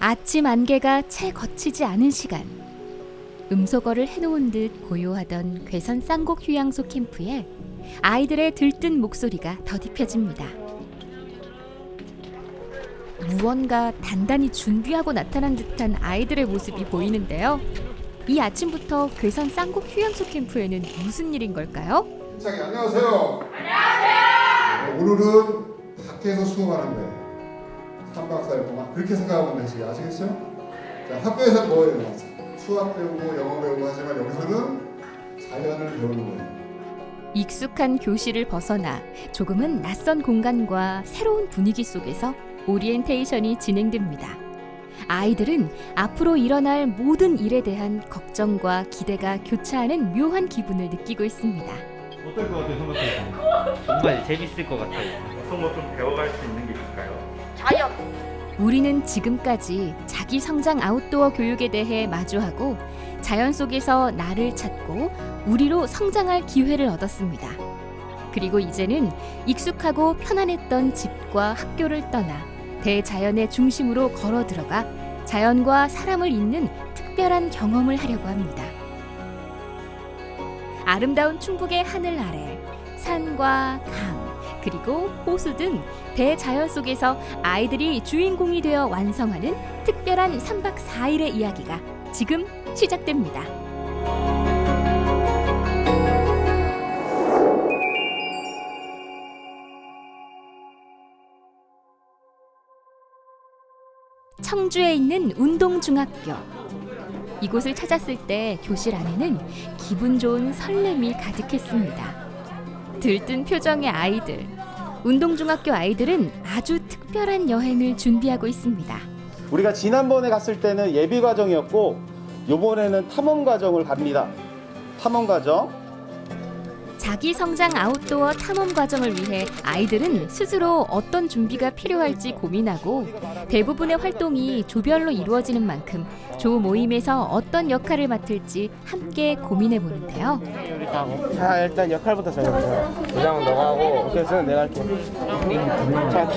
아침 안개가 채 거치지 않은 시간, 음소거를 해놓은 듯 고요하던 괴선 쌍곡 휴양소 캠프에 아이들의 들뜬 목소리가 더딥혀집니다. 무언가 단단히 준비하고 나타난 듯한 아이들의 모습이 보이는데요. 이 아침부터 괴선 쌍곡 휴양소 캠프에는 무슨 일인 걸까요? 힘차게 안녕하세요. 안녕하세요. 오늘은 밖에서 수업하는데 3박 4일 동안 그렇게 생각하면 되지 아시겠죠? 자, 학교에서 뭐예요? 수학 배우고 영어 배우고 하지만 여기서는 자연을 배우는 거예요. 익숙한 교실을 벗어나 조금은 낯선 공간과 새로운 분위기 속에서 오리엔테이션이 진행됩니다. 아이들은 앞으로 일어날 모든 일에 대한 걱정과 기대가 교차하는 묘한 기분을 느끼고 있습니다. 어떨 것 같아요, 생각해보면? 정말 재밌을 것 같아요. 어떤 거 좀 배워갈 수 있는 게 있을까요? 자연. 우리는 지금까지 자기 성장 아웃도어 교육에 대해 마주하고 자연 속에서 나를 찾고 우리로 성장할 기회를 얻었습니다. 그리고 이제는 익숙하고 편안했던 집과 학교를 떠나 대자연의 중심으로 걸어 들어가 자연과 사람을 잇는 특별한 경험을 하려고 합니다. 아름다운 충북의 하늘 아래 산과 강 그리고 호수 등 대자연 속에서 아이들이 주인공이 되어 완성하는 특별한 3박 4일의 이야기가 지금 시작됩니다. 청주에 있는 운동중학교. 이곳을 찾았을 때 교실 안에는 기분 좋은 설렘이 가득했습니다. 들뜬 표정의 아이들. 운동중학교 아이들은 아주 특별한 여행을 준비하고 있습니다. 우리가 지난번에 갔을 때는 예비 과정이었고 이번에는 탐험 과정을 갑니다. 탐험 과정. 자기 성장 아웃도어 탐험 과정을 위해 아이들은 스스로 어떤 준비가 필요할지 고민하고 대부분의 활동이 조별로 이루어지는 만큼 조 모임에서 어떤 역할을 맡을지 함께 고민해 보는데요. 자, 일단 역할부터 정해보자. 부장은 너가 하고, 그래서 내가 할게. 자,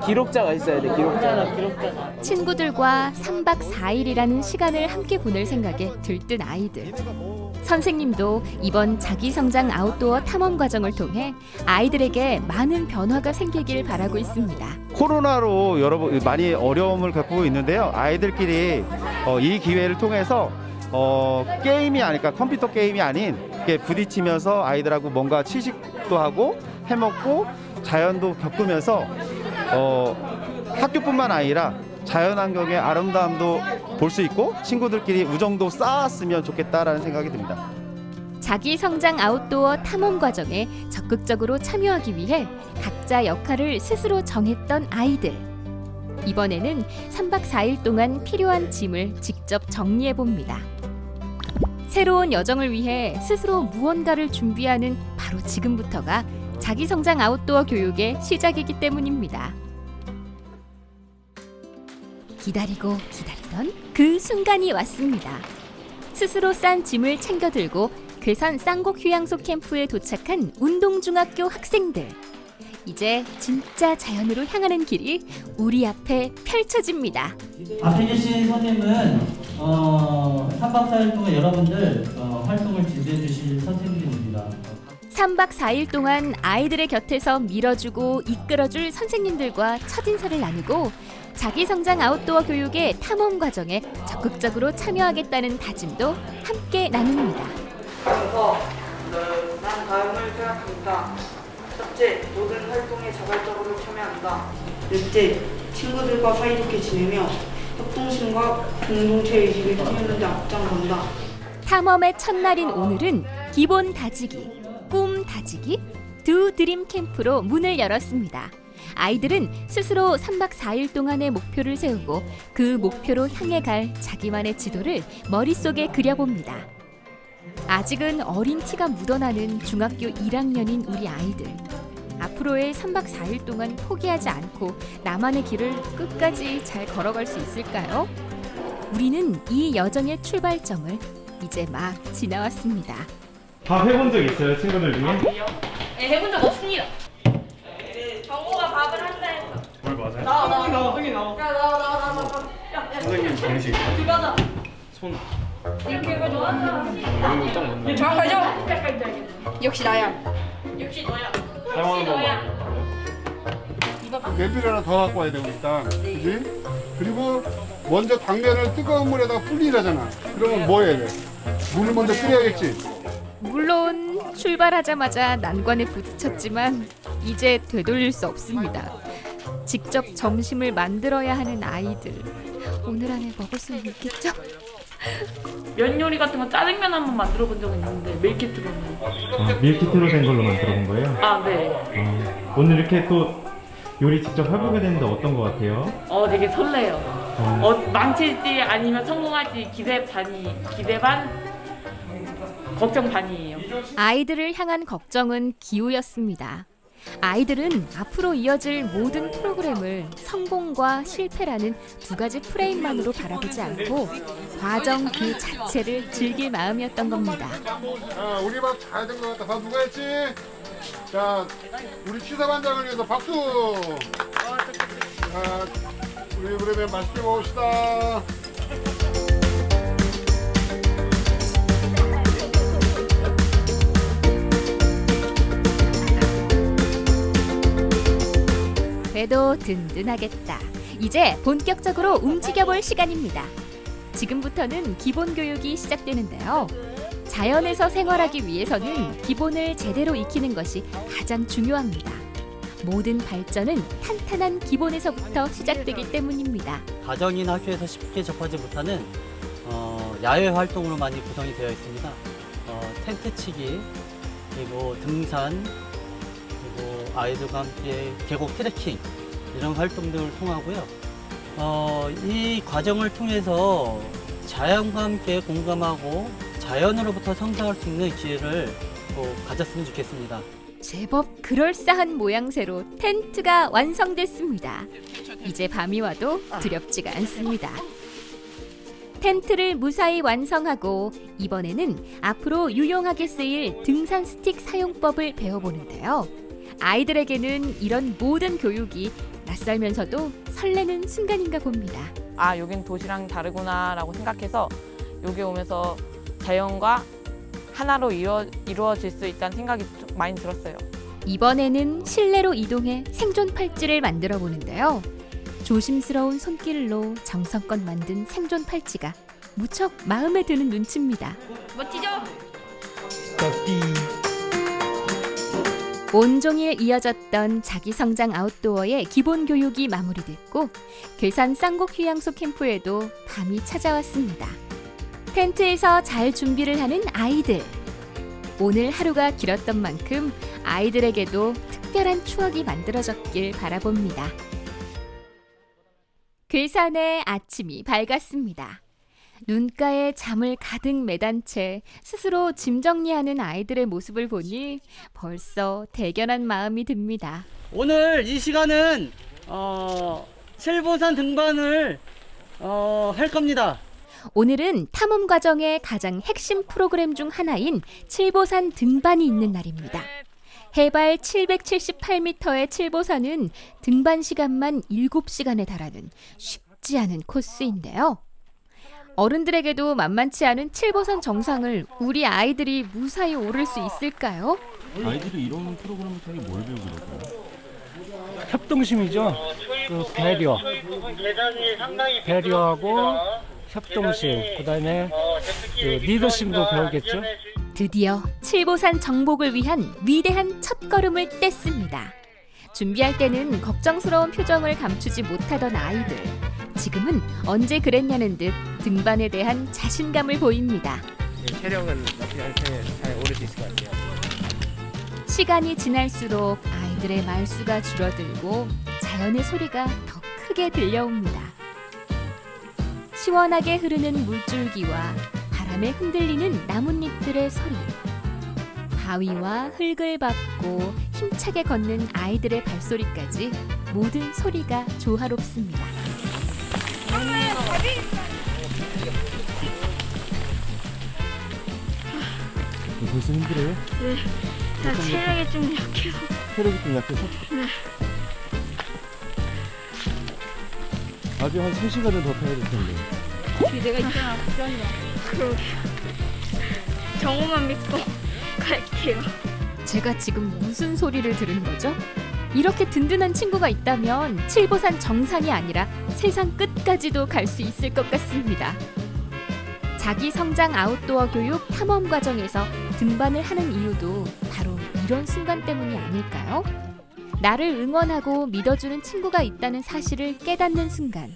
기록자가 있어야 돼, 기록자. 친구들과 3박 4일이라는 시간을 함께 보낼 생각에 들뜬 아이들. 선생님도 이번 자기성장 아웃도어 탐험 과정을 통해 아이들에게 많은 변화가 생기길 바라고 있습니다. 코로나로 여러분 많이 어려움을 겪고 있는데요. 아이들끼리 이 기회를 통해서 게임이 아닐까, 컴퓨터 게임이 아닌 이렇게 부딪히면서 아이들하고 뭔가 취식도 하고 해먹고 자연도 겪으면서 학교뿐만 아니라 자연환경의 아름다움도 볼 수 있고 친구들끼리 우정도 쌓았으면 좋겠다라는 생각이 듭니다. 자기 성장 아웃도어 탐험 과정에 적극적으로 참여하기 위해 각자 역할을 스스로 정했던 아이들. 이번에는 3박 4일 동안 필요한 짐을 직접 정리해 봅니다. 새로운 여정을 위해 스스로 무언가를 준비하는 바로 지금부터가 자기 성장 아웃도어 교육의 시작이기 때문입니다. 기다리고 기다리던 그 순간이 왔습니다. 스스로 싼 짐을 챙겨 들고 괴선 쌍곡 휴양소 캠프에 도착한 운동중학교 학생들. 이제 진짜 자연으로 향하는 길이 우리 앞에 펼쳐집니다. 앞에 계신 선생님은 3박 4일 동안 여러분들 활동을 지도해 주실 선생님입니다. 3박 4일 동안 아이들의 곁에서 밀어주고 이끌어줄 선생님들과 첫인사를 나누고 자기성장 아웃도어 교육의 탐험 과정에 적극적으로 참여하겠다는 다짐도 함께 나눕니다. 그래서 난 다음을 생각합니다. 첫째, 모든 활동에 자발적으로 참여한다. 넷째, 친구들과 사이좋게 지내며 협동심과 공동체 의식을 키우는 데 앞장선다. 탐험의 첫날인 오늘은 기본 다지기, 꿈 다지기, 두 드림 캠프로 문을 열었습니다. 아이들은 스스로 3박 4일 동안의 목표를 세우고 그 목표로 향해 갈 자기만의 지도를 머릿속에 그려봅니다. 아직은 어린 티가 묻어나는 중학교 1학년인 우리 아이들. 앞으로의 3박 4일 동안 포기하지 않고 나만의 길을 끝까지 잘 걸어갈 수 있을까요? 우리는 이 여정의 출발점을 이제 막 지나왔습니다. 밥 해본 적 있어요, 친구들 중에? 네, 해본 적 없습니다. 정우가 밥을 한다 했어. 뭘 맞아요? 나와. 야, 나와. 야, 선생님 정식 손 정확하죠? 역시 나야. 사용하는 방법 냄비를 하나 더 갖고 와야 되고 일단, 그지? 그리고 먼저 당면을 뜨거운 물에다가 불리라잖아. 그러면 뭐 해야 돼? 물을 먼저 끓여야겠지. 물론 출발하자마자 난관에 부딪혔지만 이제 되돌릴 수 없습니다. 직접 점심을 만들어야 하는 아이들. 오늘 안에 먹을 수 있겠죠? 면 요리 같은 거 짜장면 한번 만들어 본 적은 있는데 밀키트로는. 밀키트로 된 걸로 만들어 본 거예요? 아 네. 오늘 이렇게 또 요리 직접 해보게 됐는데 어떤 것 같아요? 되게 설레요. 망칠지 아니면 성공할지 기대 반 걱정 반이에요. 아이들을 향한 걱정은 기우였습니다. 아이들은 앞으로 이어질 모든 프로그램을 성공과 실패라는 두 가지 프레임만으로 바라보지 않고 과정 그 자체를 즐길 마음이었던 겁니다. 자, 우리 밥 잘 된 것 같다. 밥 누가 했지? 자, 우리 취사반장을 위해서 박수! 자, 우리 그러면 맛있게 먹읍시다. 배도 든든하겠다. 이제 본격적으로 움직여볼 시간입니다. 지금부터는 기본 교육이 시작되는데요. 자연에서 생활하기 위해서는 기본을 제대로 익히는 것이 가장 중요합니다. 모든 발전은 탄탄한 기본에서부터 시작되기 때문입니다. 가정이나 학교에서 쉽게 접하지 못하는 야외 활동으로 많이 구성이 되어 있습니다. 텐트 치기, 그리고 등산, 그리고 아이들과 함께 계곡 트레킹 이런 활동들을 통하고요. 이 과정을 통해서 자연과 함께 공감하고 자연으로부터 성장할 수 있는 기회를 꼭 가졌으면 좋겠습니다. 제법 그럴싸한 모양새로 텐트가 완성됐습니다. 이제 밤이 와도 두렵지가 않습니다. 텐트를 무사히 완성하고 이번에는 앞으로 유용하게 쓰일 등산 스틱 사용법을 배워보는데요. 아이들에게는 이런 모든 교육이 낯설면서도 설레는 순간인가 봅니다. 아, 여긴 도시랑 다르구나 라고 생각해서 여기 오면서 자연과 하나로 이루어질 수 있다는 생각이 좀 많이 들었어요. 이번에는 실내로 이동해 생존 팔찌를 만들어 보는데요. 조심스러운 손길로 정성껏 만든 생존 팔찌가 무척 마음에 드는 눈치입니다. 멋지죠? 온종일 이어졌던 자기성장 아웃도어의 기본 교육이 마무리됐고 괴산 쌍곡 휴양소 캠프에도 밤이 찾아왔습니다. 텐트에서 잘 준비를 하는 아이들. 오늘 하루가 길었던 만큼 아이들에게도 특별한 추억이 만들어졌길 바라봅니다. 괴산의 아침이 밝았습니다. 눈가에 잠을 가득 매단 채 스스로 짐 정리하는 아이들의 모습을 보니 벌써 대견한 마음이 듭니다. 오늘 이 시간은 칠보산 등반을 할 겁니다. 오늘은 탐험 과정의 가장 핵심 프로그램 중 하나인 칠보산 등반이 있는 날입니다. 해발 778m의 칠보산은 등반 시간만 7시간에 달하는 쉽지 않은 코스인데요. 어른들에게도 만만치 않은 칠보산 정상을 우리 아이들이 무사히 오를 수 있을까요? 아이들이 이런 프로그램을 통해 뭘 배우게 될까요? 협동심이죠. 그 배려하고 협동심, 그다음에 그 리더십도 배우겠죠. 드디어 칠보산 정복을 위한 위대한 첫걸음을 뗐습니다. 준비할 때는 걱정스러운 표정을 감추지 못하던 아이들. 지금은 언제 그랬냐는 듯 등반에 대한 자신감을 보입니다. 체력은 나쁘지 않게 잘 오를 수 있을 것 같아요. 시간이 지날수록 아이들의 말수가 줄어들고 자연의 소리가 더 크게 들려옵니다. 시원하게 흐르는 물줄기와 바람에 흔들리는 나뭇잎들의 소리. 바위와 흙을 밟고 힘차게 걷는 아이들의 발소리까지 모든 소리가 조화롭습니다. 벌써 힘들어요? 네. 나 체력이 좀 약해서. 체력이 좀 약해서? 네. 아직 한 3시간은 더 타야 될 텐데. 기대가 있잖아. 그러게. 정우만 믿고 갈게요. 제가 지금 무슨 소리를 들은 거죠? 이렇게 든든한 친구가 있다면 칠보산 정상이 아니라 세상 끝까지도 갈 수 있을 것 같습니다. 자기 성장 아웃도어 교육 탐험 과정에서 등반을 하는 이유도 바로 이런 순간 때문이 아닐까요? 나를 응원하고 믿어주는 친구가 있다는 사실을 깨닫는 순간,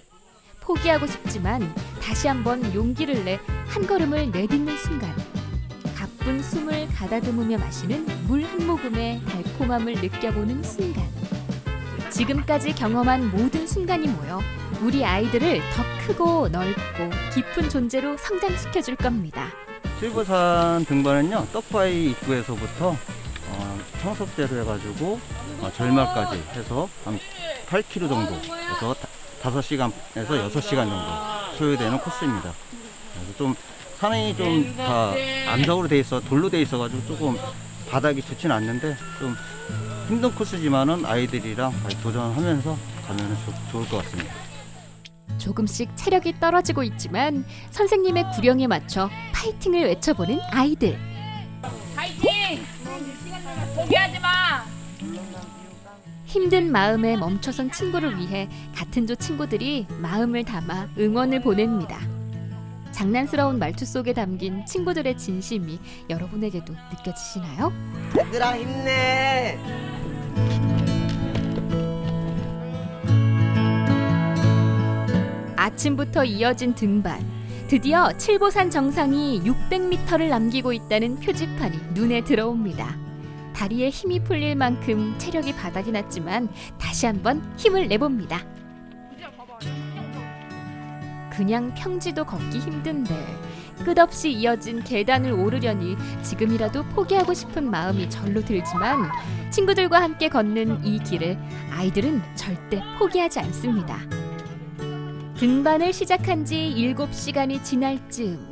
포기하고 싶지만 다시 한번 용기를 내 한 걸음을 내딛는 순간, 가쁜 숨을 가다듬으며 마시는 물 한 모금의 달콤함을 느껴보는 순간, 지금까지 경험한 모든 순간이 모여 우리 아이들을 더 크고 넓고 깊은 존재로 성장시켜줄 겁니다. 칠보산 등반은요, 떡바위 입구에서부터 청석대로 해가지고 절말까지 해서 한 8km 정도 해서 5시간에서 6시간 정도 소요되는 코스입니다. 그래서 좀 산이 좀 다 암석으로 돼 있어, 돌로 돼 있어가지고 조금 바닥이 좋진 않는데 좀 힘든 코스지만은 아이들이랑 같이 도전하면서 가면 좋을 것 같습니다. 조금씩 체력이 떨어지고 있지만 선생님의 구령에 맞춰 파이팅을 외쳐보는 아이들. 파이팅! 포기하지 마! 힘든 마음에 멈춰선 친구를 위해 같은 조 친구들이 마음을 담아 응원을 보냅니다. 장난스러운 말투 속에 담긴 친구들의 진심이 여러분에게도 느껴지시나요? 얘들아 힘내. 아침부터 이어진 등반. 드디어 칠보산 정상이 600m를 남기고 있다는 표지판이 눈에 들어옵니다. 다리에 힘이 풀릴 만큼 체력이 바닥이 났지만 다시 한번 힘을 내봅니다. 그냥 평지도 걷기 힘든데 끝없이 이어진 계단을 오르려니 지금이라도 포기하고 싶은 마음이 절로 들지만 친구들과 함께 걷는 이 길을 아이들은 절대 포기하지 않습니다. 등반을 시작한 지 7시간이 지날 즈음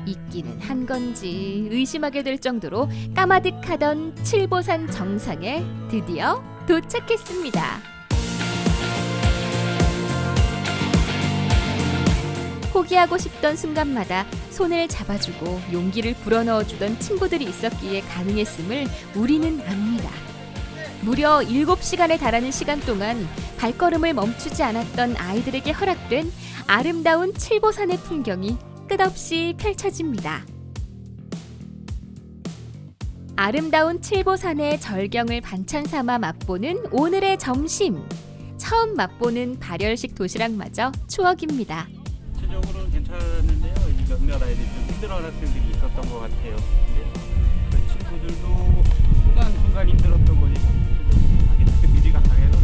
있기는 한 건지 의심하게 될 정도로 까마득하던 칠보산 정상에 드디어 도착했습니다. 포기하고 싶던 순간마다 손을 잡아주고 용기를 불어넣어주던 친구들이 있었기에 가능했음을 우리는 압니다. 무려 7시간에 달하는 시간 동안 발걸음을 멈추지 않았던 아이들에게 허락된 아름다운 칠보산의 풍경이 끝없이 펼쳐집니다. 아름다운 칠보산의 절경을 반찬 삼아 맛보는 오늘의 점심. 처음 맛보는 발열식 도시락마저 추억입니다. 전체적으로는 괜찮은데요. 몇몇 아이들이 좀 힘들어하는 학생들이 있었던 것 같아요. 근데 그 친구들도 순간 힘들었던 거니까 하긴 미리가 강해서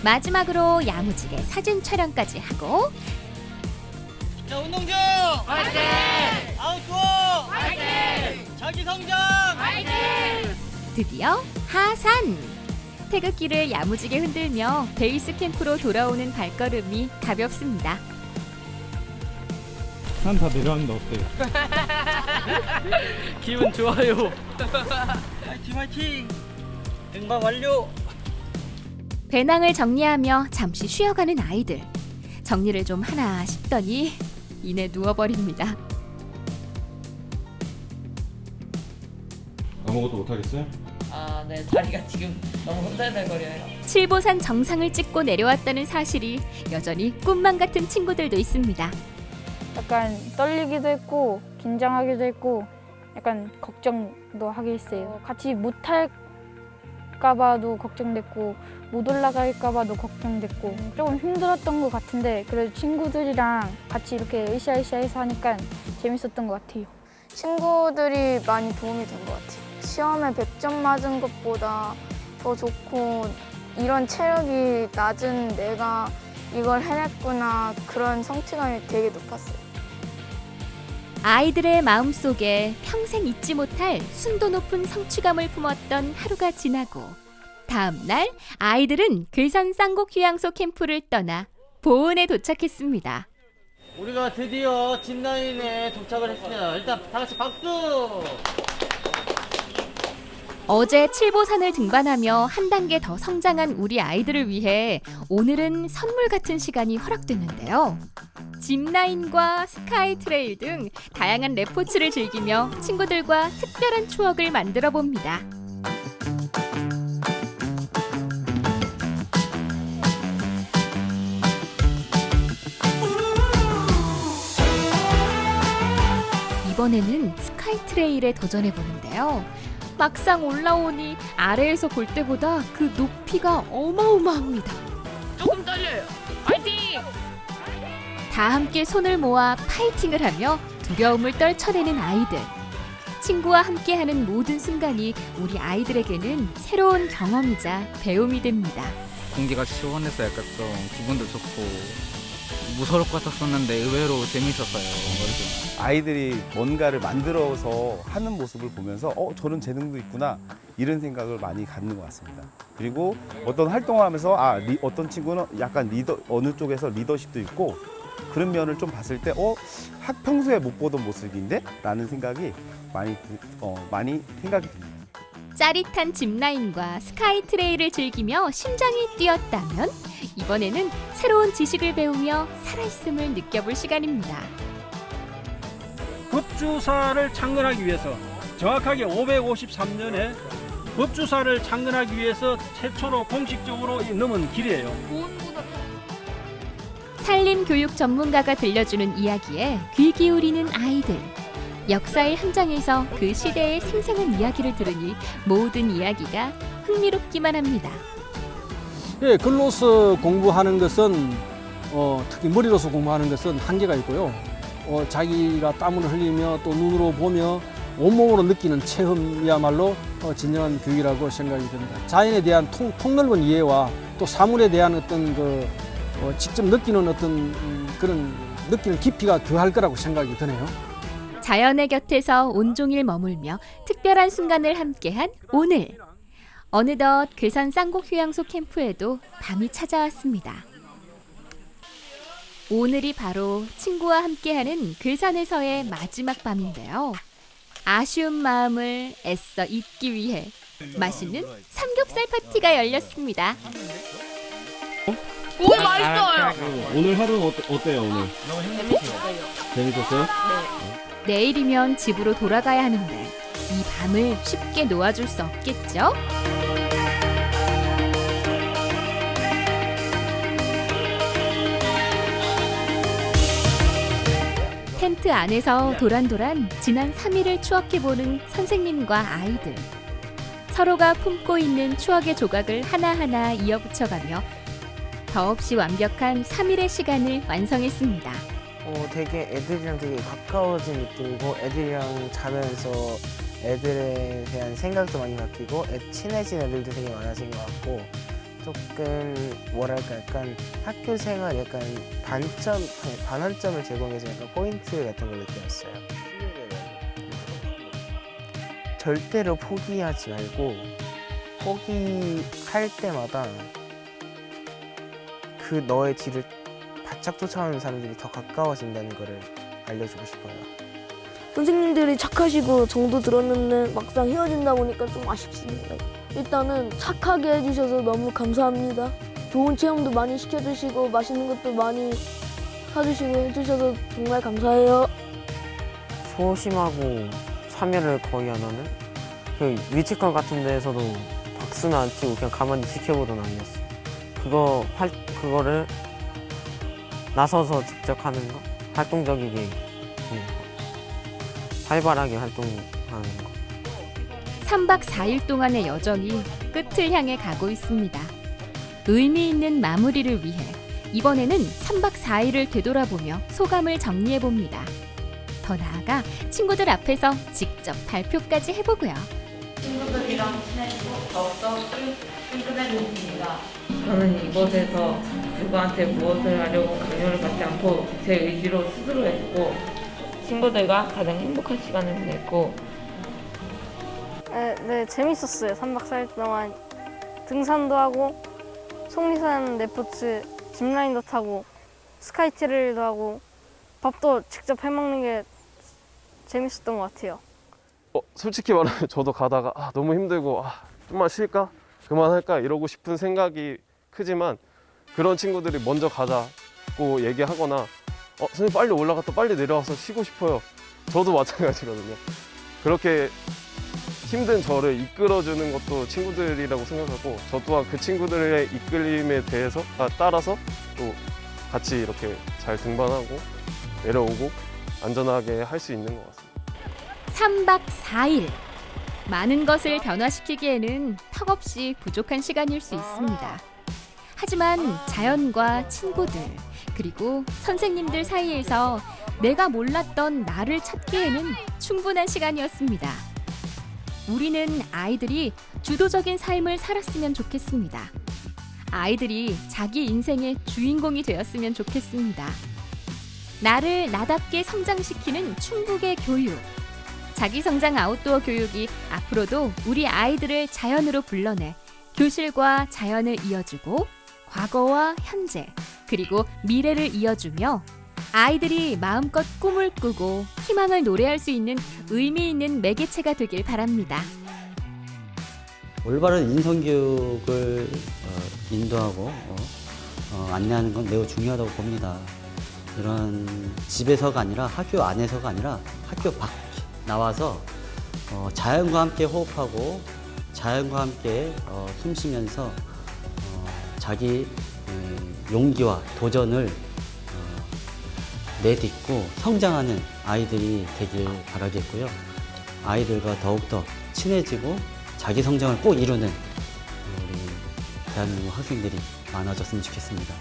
마지막으로 야무지게 사진 촬영까지 하고 자, 운동 중! 파이팅! 아웃도어! 파이팅! 자기 성장! 파이팅! 드디어 하산! 태극기를 야무지게 흔들며 베이스 캠프로 돌아오는 발걸음이 가볍습니다. 산 다 내려왔는데 어때요? 기분 좋아요. 화이팅! 등반 완료! 배낭을 정리하며 잠시 쉬어가는 아이들. 정리를 좀 하나 싶더니 이내 누워버립니다. 아무것도 못 하겠어요? 아, 네, 다리가 지금 너무 흔들흔들거려요. 칠보산 정상을 찍고 내려왔다는 사실이 여전히 꿈만 같은 친구들도 있습니다. 약간 떨리기도 했고 긴장하기도 했고 약간 걱정도 하게 했어요. 같이 못할까봐도 걱정됐고 못 올라갈까봐도 걱정됐고 조금 힘들었던 것 같은데 그래도 친구들이랑 같이 이렇게 으쌰으쌰해서 하니까 재밌었던 것 같아요. 친구들이 많이 도움이 된 것 같아요. 시험에 100점 맞은 것보다 더 좋고 이런 체력이 낮은 내가 이걸 해냈구나 그런 성취감이 되게 높았어요. 아이들의 마음속에 평생 잊지 못할 순도 높은 성취감을 품었던 하루가 지나고 다음 날 아이들은 괴산 쌍곡 휴양소 캠프를 떠나 보은에 도착했습니다. 우리가 드디어 진라인에 도착을 했습니다. 일단 다 같이 박수! 어제 칠보산을 등반하며 한 단계 더 성장한 우리 아이들을 위해 오늘은 선물 같은 시간이 허락됐는데요. 짚라인과 스카이트레일 등 다양한 레포츠를 즐기며 친구들과 특별한 추억을 만들어 봅니다. 이번에는 스카이트레일에 도전해 보는데요. 막상 올라오니 아래에서 볼 때보다 그 높이가 어마어마합니다. 조금 떨려요. 파이팅! 다 함께 손을 모아 파이팅을 하며 두려움을 떨쳐내는 아이들. 친구와 함께하는 모든 순간이 우리 아이들에게는 새로운 경험이자 배움이 됩니다. 공기가 시원해서 약간 좀 기분도 좋고 무서울 것 같았었는데 의외로 재밌었어요. 아이들이 뭔가를 만들어서 하는 모습을 보면서 저런 재능도 있구나 이런 생각을 많이 갖는 것 같습니다. 그리고 어떤 활동을 하면서 어떤 친구는 약간 어느 쪽에서 리더십도 있고 그런 면을 좀 봤을 때 평소에 못 보던 모습인데? 라는 생각이 많이 생각이 듭니다. 짜릿한 짚라인과 스카이트레일을 즐기며 심장이 뛰었다면 이번에는 새로운 지식을 배우며 살아있음을 느껴볼 시간입니다. 법주사를 창건하기 위해서 정확하게 553년에 법주사를 창건하기 위해서 최초로 공식적으로 넘은 길이에요. 산림교육 전문가가 들려주는 이야기에 귀 기울이는 아이들. 역사의 현장에서 그 시대의 생생한 이야기를 들으니 모든 이야기가 흥미롭기만 합니다. 예, 글로서 공부하는 것은 특히 머리로서 공부하는 것은 한계가 있고요. 자기가 땀을 흘리며 또 눈으로 보며 온몸으로 느끼는 체험이야말로 진정한 교육이라고 생각이 듭니다. 자연에 대한 폭넓은 이해와 또 사물에 대한 어떤 직접 느끼는 어떤 그런 느끼는 깊이가 더할 거라고 생각이 드네요. 자연의 곁에서 온종일 머물며 특별한 순간을 함께한 오늘. 어느덧 괴산 쌍곡 휴양소 캠프에도 밤이 찾아왔습니다. 오늘이 바로 친구와 함께하는 괴산에서의 마지막 밤인데요. 아쉬운 마음을 애써 잊기 위해 맛있는 삼겹살 파티가 열렸습니다. 오, 맛있어요. 오늘 하루는 어때요 오늘? 너무 재밌었어요. 재밌었어요? 네. 내일이면 집으로 돌아가야 하는데 이 밤을 쉽게 놓아줄 수 없겠죠? 텐트 안에서 도란도란 지난 3일을 추억해보는 선생님과 아이들. 서로가 품고 있는 추억의 조각을 하나하나 이어붙여가며 더없이 완벽한 3일의 시간을 완성했습니다. 되게 애들이랑 되게 가까워진 느낌이고 애들이랑 자면서 애들에 대한 생각도 많이 바뀌고 친해진 애들도 되게 많아진 것 같고 조금 뭐랄까 약간 학교 생활 약간 반환점을 제공해서 약간 포인트 같은 걸 느꼈어요. 절대로 포기하지 말고 포기할 때마다 그 너의 뒤를 바짝 쫓아오는 사람들이 더 가까워진다는 거를 알려주고 싶어요. 선생님들이 착하시고 정도 들었는데 막상 헤어진다 보니까 좀 아쉽습니다. 일단은 착하게 해주셔서 너무 감사합니다. 좋은 체험도 많이 시켜주시고 맛있는 것도 많이 사주시고 해주셔서 정말 감사해요. 소심하고 참여를 거의 안 하는 그 위치컬 같은 데에서도 박수는 안 치고 그냥 가만히 지켜보던 아이였어요. 그거를 나서서 직접 하는 거, 활동적이게 활발하게 활동하는 거. 3박 4일 동안의 여정이 끝을 향해 가고 있습니다. 의미 있는 마무리를 위해 이번에는 3박 4일을 되돌아보며 소감을 정리해봅니다. 더 나아가 친구들 앞에서 직접 발표까지 해보고요. 친구들이랑 친해지고 더욱더 끈끈해졌습니다. 저는 이곳에서 누구한테 무엇을 하려고 강요를 받지 않고 제 의지로 스스로 했고 친구들과 가장 행복한 시간을 보냈고 네, 재밌었어요. 3박 4일 동안 등산도 하고 속리산 레포츠, 짚라인도 타고 스카이트레일도 하고 밥도 직접 해먹는 게 재밌었던 것 같아요. 솔직히 말하면 저도 가다가 너무 힘들고 좀만 쉴까? 그만할까? 이러고 싶은 생각이 크지만 그런 친구들이 먼저 가자고 얘기하거나 선생님 빨리 올라갔다 빨리 내려와서 쉬고 싶어요. 저도 마찬가지거든요. 그렇게 힘든 저를 이끌어주는 것도 친구들이라고 생각하고 저 또한 그 친구들의 이끌림에 대해서 따라서 또 같이 이렇게 잘 등반하고 내려오고 안전하게 할 수 있는 것 같습니다. 3박 4일. 많은 것을 변화시키기에는 턱없이 부족한 시간일 수 있습니다. 하지만 자연과 친구들, 그리고 선생님들 사이에서 내가 몰랐던 나를 찾기에는 충분한 시간이었습니다. 우리는 아이들이 주도적인 삶을 살았으면 좋겠습니다. 아이들이 자기 인생의 주인공이 되었으면 좋겠습니다. 나를 나답게 성장시키는 충북의 교육. 자기성장 아웃도어 교육이 앞으로도 우리 아이들을 자연으로 불러내 교실과 자연을 이어주고 과거와 현재, 그리고 미래를 이어주며 아이들이 마음껏 꿈을 꾸고 희망을 노래할 수 있는 의미 있는 매개체가 되길 바랍니다. 올바른 인성교육을 인도하고 안내하는 건 매우 중요하다고 봅니다. 이런 집에서가 아니라 학교 안에서가 아니라 학교 밖에 나와서 자연과 함께 호흡하고 자연과 함께 숨쉬면서 자기 용기와 도전을 내딛고 성장하는 아이들이 되길 바라겠고요. 아이들과 더욱더 친해지고 자기 성장을 꼭 이루는 우리 대한민국 학생들이 많아졌으면 좋겠습니다.